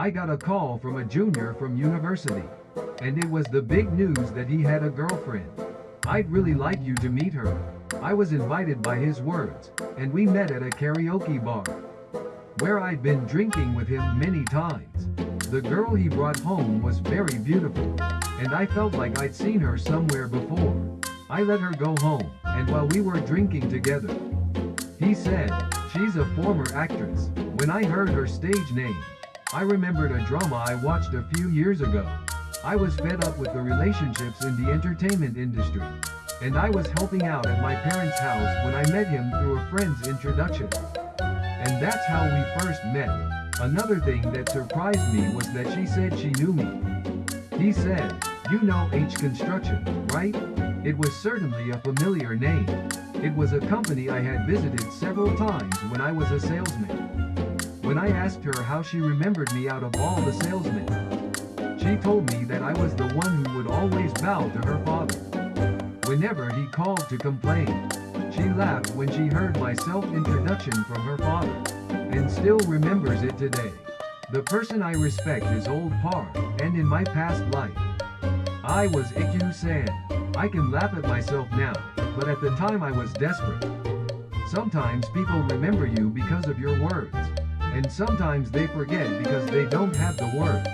I got a call from a junior from university, and it was the big news that he had a girlfriend. I'd really like you to meet her. I was invited by his words, and we met at a karaoke bar, where I'd been drinking with him many times. The girl he brought home was very beautiful, and I felt like I'd seen her somewhere before. I let her go home, and while we were drinking together, he said, "She's a former actress." When I heard her stage name, I remembered a drama I watched a few years ago. I was fed up with the relationships in the entertainment industry, and I was helping out at my parents' house when I met him through a friend's introduction. And that's how we first met. Another thing that surprised me was that she said she knew me. He said, "You know H Construction, right?" It was certainly a familiar name. It was a company I had visited several times when I was a salesman. When I asked her how she remembered me out of all the salesmen, she told me that I was the one who would always bow to her father whenever he called to complain. She laughed when she heard my self-introduction from her father, and still remembers it today. The person I respect is Old Parr, and in my past life, I was Ikkyu-san. I can laugh at myself now, but at the time I was desperate. Sometimes people remember you because of your words, and sometimes they forget because they don't have the words.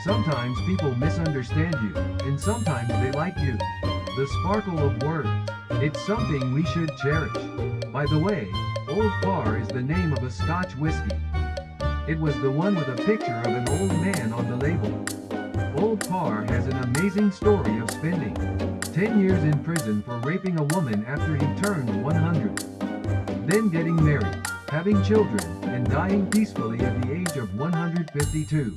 Sometimes people misunderstand you, and sometimes they like you. The sparkle of words. It's something we should cherish. By the way, Old Parr is the name of a Scotch whiskey. It was the one with a picture of an old man on the label. Old Parr has an amazing story of spending 10 years in prison for raping a woman after he turned 100. Then getting married, having children, and dying peacefully at the age of 152.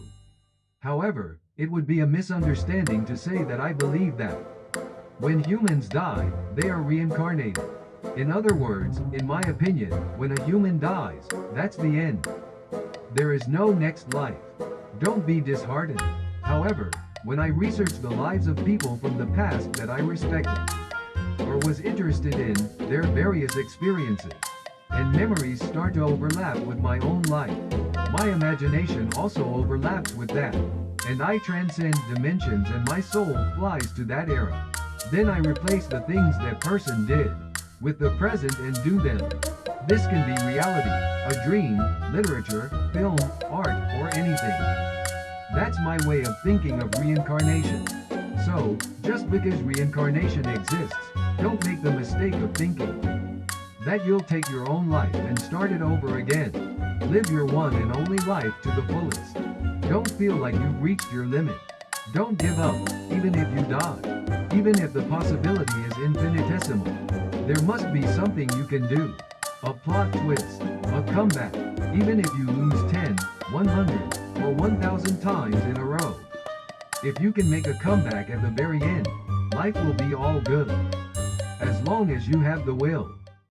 However, it would be a misunderstanding to say that I believe that when humans die, they are reincarnated. In other words, in my opinion, when a human dies, that's the end. There is no next life. Don't be disheartened. However, when I researched the lives of people from the past that I respected, or was interested in, their various experiences and memories start to overlap with my own life. My imagination also overlaps with that, and I transcend dimensions and my soul flies to that era. Then I replace the things that person did with the present and do them. This can be reality, a dream, literature, film, art, or anything. That's my way of thinking of reincarnation. So, just because reincarnation exists, don't make the mistake of thinking that you'll take your own life and start it over again. Live your one and only life to the fullest. Don't feel like you've reached your limit. Don't give up, even if you die. Even if the possibility is infinitesimal, there must be something you can do. A plot twist, a comeback, even if you lose 10, 100, or 1,000 times in a row. If you can make a comeback at the very end, life will be all good. As long as you have the will.